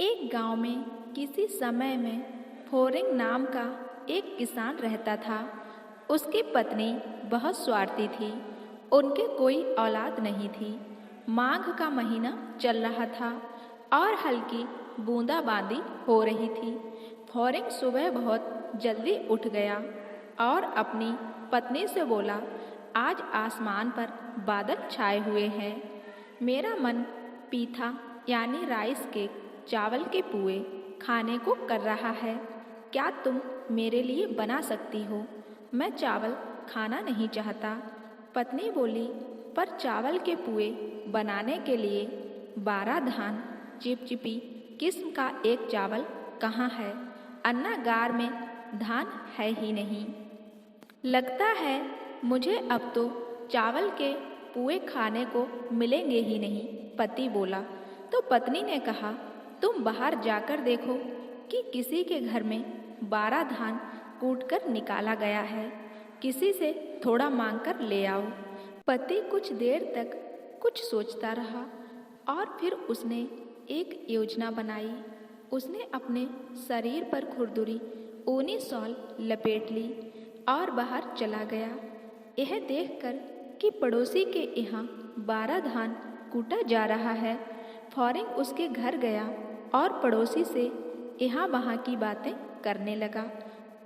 एक गांव में किसी समय में फोरिंग नाम का एक किसान रहता था। उसकी पत्नी बहुत स्वार्थी थी। उनके कोई औलाद नहीं थी। माघ का महीना चल रहा था और हल्की बूंदाबांदी हो रही थी। फोरिंग सुबह बहुत जल्दी उठ गया और अपनी पत्नी से बोला, आज आसमान पर बादल छाए हुए हैं। मेरा मन पीठा यानी राइस केक, चावल के पुए खाने को कर रहा है। क्या तुम मेरे लिए बना सकती हो? मैं चावल खाना नहीं चाहता। पत्नी बोली, पर चावल के पुए बनाने के लिए 12 धान चिपचिपी किस्म का एक चावल कहाँ है? अन्नागार में धान है ही नहीं। लगता है मुझे अब तो चावल के पुए खाने को मिलेंगे ही नहीं, पति बोला। तो पत्नी ने कहा, तुम बाहर जाकर देखो कि किसी के घर में 12 धान कूटकर निकाला गया है। किसी से थोड़ा मांगकर ले आओ। पति कुछ देर तक कुछ सोचता रहा और फिर उसने एक योजना बनाई। उसने अपने शरीर पर खुरदुरी ऊनी शॉल लपेट ली और बाहर चला गया। यह देखकर कि पड़ोसी के यहाँ 12 धान कूटा जा रहा है, फोरिंग उसके घर गया और पड़ोसी से यहाँ वहाँ की बातें करने लगा।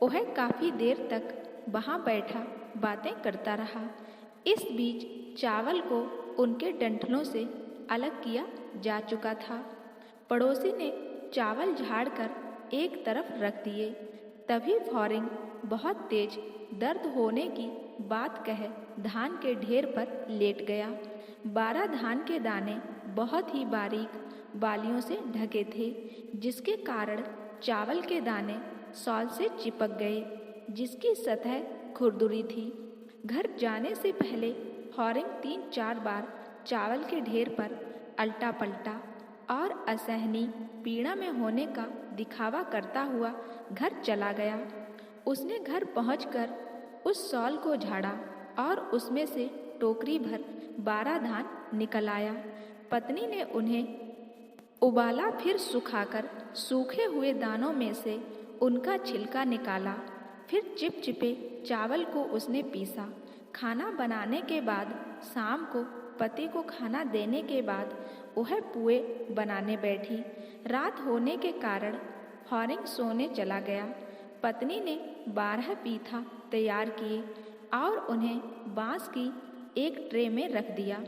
वह काफ़ी देर तक वहाँ बैठा बातें करता रहा। इस बीच चावल को उनके डंठलों से अलग किया जा चुका था। पड़ोसी ने चावल झाड़कर एक तरफ रख दिए। तभी फोरिंग बहुत तेज दर्द होने की बात कह धान के ढेर पर लेट गया। 12 धान के दाने बहुत ही बारीक बालियों से ढके थे, जिसके कारण चावल के दाने शॉल से चिपक गए, जिसकी सतह खुरदुरी थी। घर जाने से पहले फोरिंग 3-4 बार चावल के ढेर पर अल्टा पलटा और असहनीय पीड़ा में होने का दिखावा करता हुआ घर चला गया। उसने घर पहुंचकर उस शॉल को झाड़ा और उसमें से टोकरी भर 12 धान निकल आया। पत्नी ने उन्हें उबाला, फिर सुखाकर सूखे हुए दानों में से उनका छिलका निकाला। फिर चिपचिपे चावल को उसने पीसा। खाना बनाने के बाद शाम को पति को खाना देने के बाद वह पुए बनाने बैठी। रात होने के कारण फोरिंग सोने चला गया। पत्नी ने 12 पीठा तैयार किए और उन्हें बांस की एक ट्रे में रख दिया।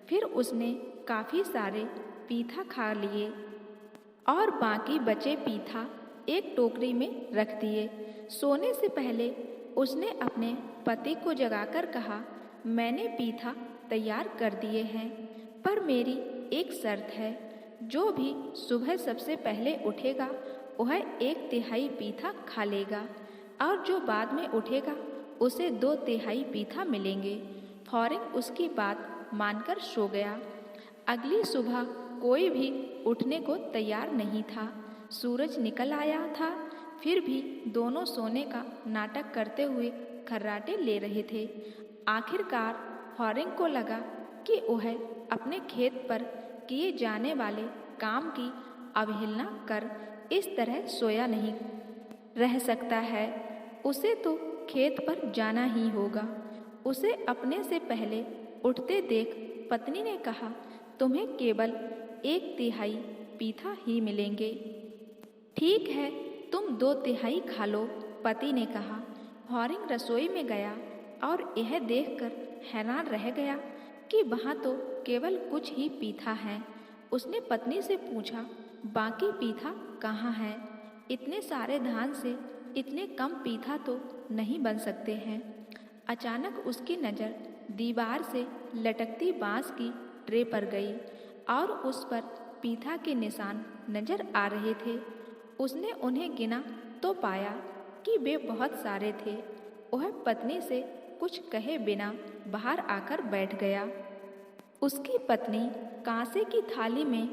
फिर उसने काफ़ी सारे पीठा खा लिए और बाकी बचे पीठा एक टोकरी में रख दिए। सोने से पहले उसने अपने पति को जगाकर कहा, मैंने पीठा तैयार कर दिए हैं, पर मेरी एक शर्त है। जो भी सुबह सबसे पहले उठेगा वह 1/3 पीठा खा लेगा और जो बाद में उठेगा उसे 2/3 पीठा मिलेंगे। फोरिंग उसकी बात मानकर सो गया। अगली सुबह कोई भी उठने को तैयार नहीं था। सूरज निकल आया था, फिर भी दोनों सोने का नाटक करते हुए खर्राटे ले रहे थे। आखिरकार फोरिंग को लगा कि वह अपने खेत पर किए जाने वाले काम की अवहेलना कर इस तरह सोया नहीं रह सकता है। उसे तो खेत पर जाना ही होगा। उसे अपने से पहले उठते देख पत्नी ने कहा, तुम्हें केवल 1/3 पीठा ही मिलेंगे। ठीक है, तुम 2/3 खा लो, पति ने कहा। फोरिंग रसोई में गया और यह देखकर हैरान रह गया कि वहाँ तो केवल कुछ ही पीठा है। उसने पत्नी से पूछा, बाकी पीठा कहाँ है? इतने सारे धान से इतने कम पीठा तो नहीं बन सकते हैं। अचानक उसकी नज़र दीवार से लटकती बांस की ट्रे पर गई और उस पर पीठा के निशान नजर आ रहे थे। उसने उन्हें गिना तो पाया कि वे बहुत सारे थे। वह पत्नी से कुछ कहे बिना बाहर आकर बैठ गया। उसकी पत्नी कांसे की थाली में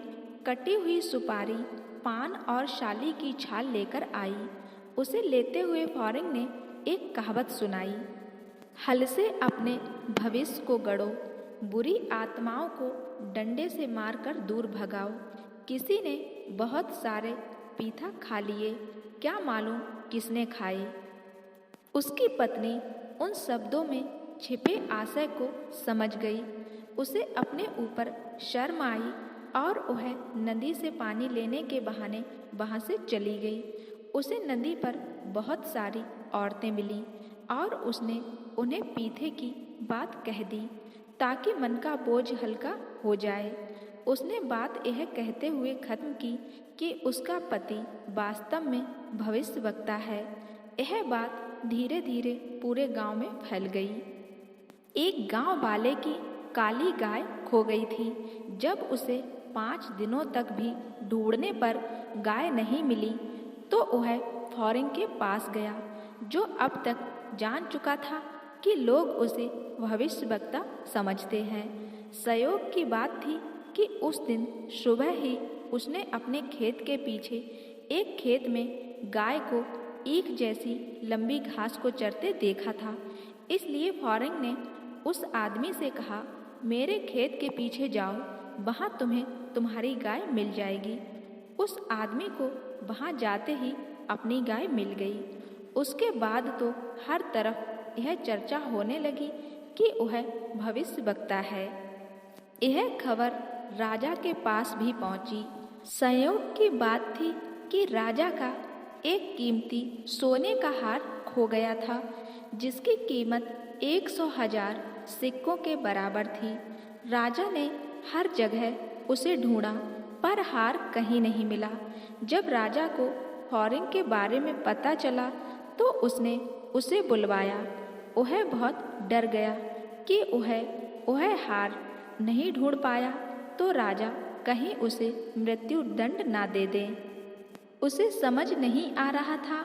कटी हुई सुपारी, पान और शाली की छाल लेकर आई। उसे लेते हुए फोरिंग ने एक कहावत सुनाई, हल से अपने भविष्य को गढ़ो, बुरी आत्माओं को डंडे से मारकर दूर भगाओ। किसी ने बहुत सारे पीथा खा लिए, क्या मालूम किसने खाए। उसकी पत्नी उन शब्दों में छिपे आशय को समझ गई। उसे अपने ऊपर शर्म आई और वह नदी से पानी लेने के बहाने वहाँ से चली गई। उसे नदी पर बहुत सारी औरतें मिलीं और उसने उन्हें पीथे की बात कह दी ताकि मन का बोझ हल्का हो जाए। उसने बात यह कहते हुए खत्म की कि उसका पति वास्तव में भविष्यवक्ता है। यह बात धीरे धीरे पूरे गांव में फैल गई। एक गांव वाले की काली गाय खो गई थी। जब उसे 5 दिनों तक भी ढूंढने पर गाय नहीं मिली तो वह फॉरेन के पास गया, जो अब तक जान चुका था कि लोग उसे भविष्यवक्ता समझते हैं। संयोग की बात थी कि उस दिन सुबह ही उसने अपने खेत के पीछे एक खेत में गाय को ईख जैसी लंबी घास को चरते देखा था। इसलिए फॉरेन ने उस आदमी से कहा, मेरे खेत के पीछे जाओ, वहाँ तुम्हें तुम्हारी गाय मिल जाएगी। उस आदमी को वहाँ जाते ही अपनी गाय मिल गई। उसके बाद तो हर तरफ यह चर्चा होने लगी कि वह भविष्यवक्ता है। यह खबर राजा के पास भी पहुंची। संयोग की बात थी कि राजा का एक कीमती सोने का हार खो गया था, जिसकी कीमत 100,000 सिक्कों के बराबर थी। राजा ने हर जगह उसे ढूंढा पर हार कहीं नहीं मिला। जब राजा को फॉरेन के बारे में पता चला तो उसने उसे बुलवाया। वह बहुत डर गया कि वह हार नहीं ढूंढ पाया तो राजा कहीं उसे मृत्यु दंड ना दे दे। उसे समझ नहीं आ रहा था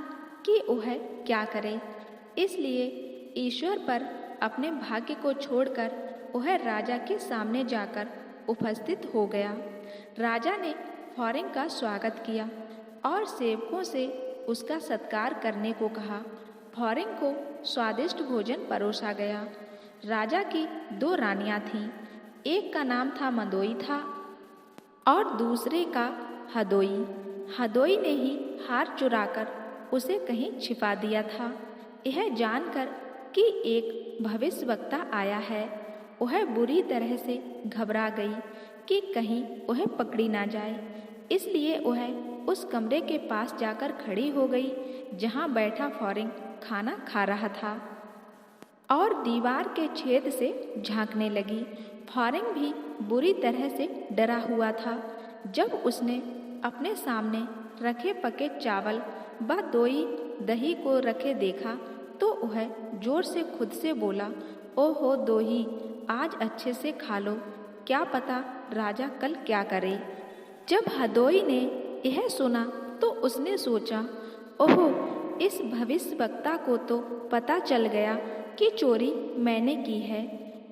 कि वह क्या करे, इसलिए ईश्वर पर अपने भाग्य को छोड़कर वह राजा के सामने जाकर उपस्थित हो गया। राजा ने फॉरेन का स्वागत किया और सेवकों से उसका सत्कार करने को कहा। फॉरेन को स्वादिष्ट भोजन परोसा गया। राजा की 2 रानियां थीं। एक का नाम था मंदोई था और दूसरे का हदोई। हदोई ने ही हार चुराकर उसे कहीं छिपा दिया था। यह जानकर कि एक भविष्यवक्ता आया है, वह बुरी तरह से घबरा गई कि कहीं वह पकड़ी ना जाए। इसलिए वह उस कमरे के पास जाकर खड़ी हो गई जहाँ बैठा फॉरेन खाना खा रहा था और दीवार के छेद से झांकने लगी। फॉरेन भी बुरी तरह से डरा हुआ था। जब उसने अपने सामने रखे पके चावल व दही को रखे देखा तो वह जोर से खुद से बोला, ओहो दोही, आज अच्छे से खा लो, क्या पता राजा कल क्या करे। जब हदोई ने यह सुना तो उसने सोचा, ओहो, इस भविष्यवक्ता को तो पता चल गया कि चोरी मैंने की है।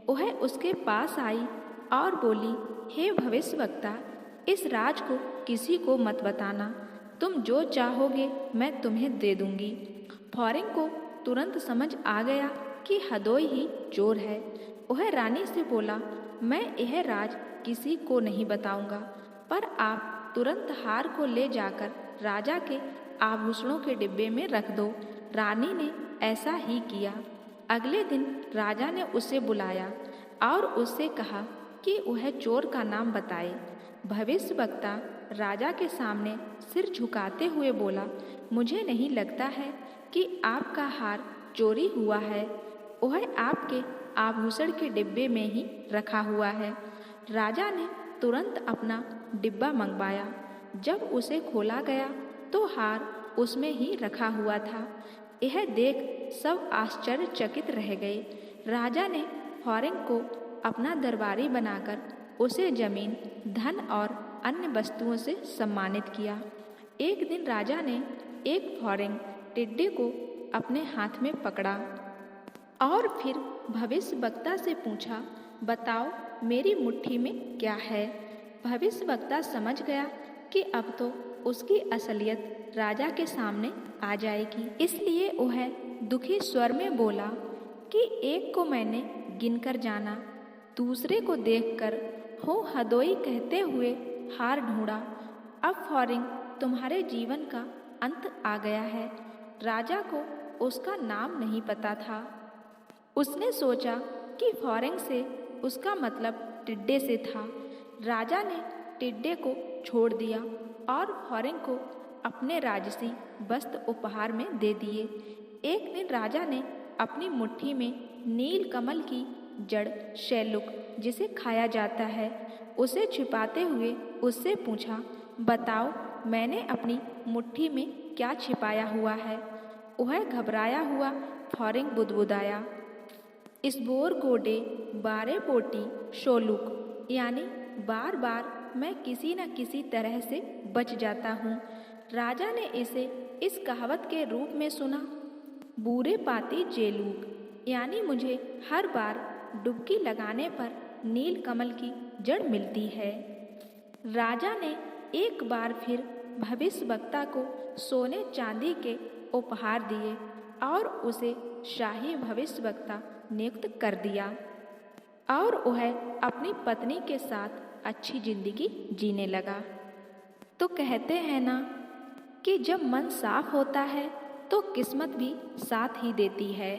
वह उसके पास आई और बोली, हे भविष्यवक्ता, इस राज को किसी को मत बताना। तुम जो चाहोगे मैं तुम्हें दे दूंगी। फॉरेन को तुरंत समझ आ गया कि हदोई ही चोर है। वह रानी से बोला, मैं यह राज किसी को नहीं बताऊंगा, पर आप तुरंत हार को ले जाकर राजा के आभूषणों के डिब्बे में रख दो। रानी ने ऐसा ही किया। अगले दिन राजा ने उसे बुलाया और उससे कहा कि वह चोर का नाम बताए। भविष्यवक्ता राजा के सामने सिर झुकाते हुए बोला, मुझे नहीं लगता है कि आपका हार चोरी हुआ है, वह आपके आभूषण के डिब्बे में ही रखा हुआ है। राजा ने तुरंत अपना डिब्बा मंगवाया। जब उसे खोला गया तो हार उसमें ही रखा हुआ था। यह देख सब आश्चर्यचकित रह गए। राजा ने फॉरेन को अपना दरबारी बनाकर उसे जमीन, धन और अन्य वस्तुओं से सम्मानित किया। एक दिन राजा ने एक फॉरेन टिड्डे को अपने हाथ में पकड़ा और फिर भविष्यवक्ता से पूछा, बताओ मेरी मुट्ठी में क्या है। भविष्यवक्ता समझ गया कि अब तो उसकी असलियत राजा के सामने आ जाएगी, इसलिए वह दुखी स्वर में बोला कि एक को मैंने गिनकर जाना, दूसरे को देखकर हो हदोई कहते हुए हार ढूंढा। अब फॉरिंग तुम्हारे जीवन का अंत आ गया है। राजा को उसका नाम नहीं पता था। उसने सोचा कि फॉरिंग से उसका मतलब टिड्डे से था। राजा ने टिड्डे को छोड़ दिया और फॉरिंग को अपने राजसी वस्त्र उपहार में दे दिए। एक दिन राजा ने अपनी मुट्ठी में नील कमल की जड़ शैलुक, जिसे खाया जाता है, उसे छिपाते हुए उससे पूछा, बताओ मैंने अपनी मुट्ठी में क्या छिपाया हुआ है। वह घबराया हुआ फॉरिंग बुदबुदाया, इसबोर गोडे बारे पोटी शोलुक, यानी बार बार मैं किसी न किसी तरह से बच जाता हूँ। राजा ने इसे इस कहावत के रूप में सुना, बूरे पाती जेलूक, यानी मुझे हर बार डुबकी लगाने पर नील कमल की जड़ मिलती है। राजा ने एक बार फिर भविष्यवक्ता को सोने चांदी के उपहार दिए और उसे शाही भविष्यवक्ता नियुक्त कर दिया और वह अपनी पत्नी के साथ अच्छी जिंदगी जीने लगा। तो कहते हैं ना कि जब मन साफ होता है तो किस्मत भी साथ ही देती है।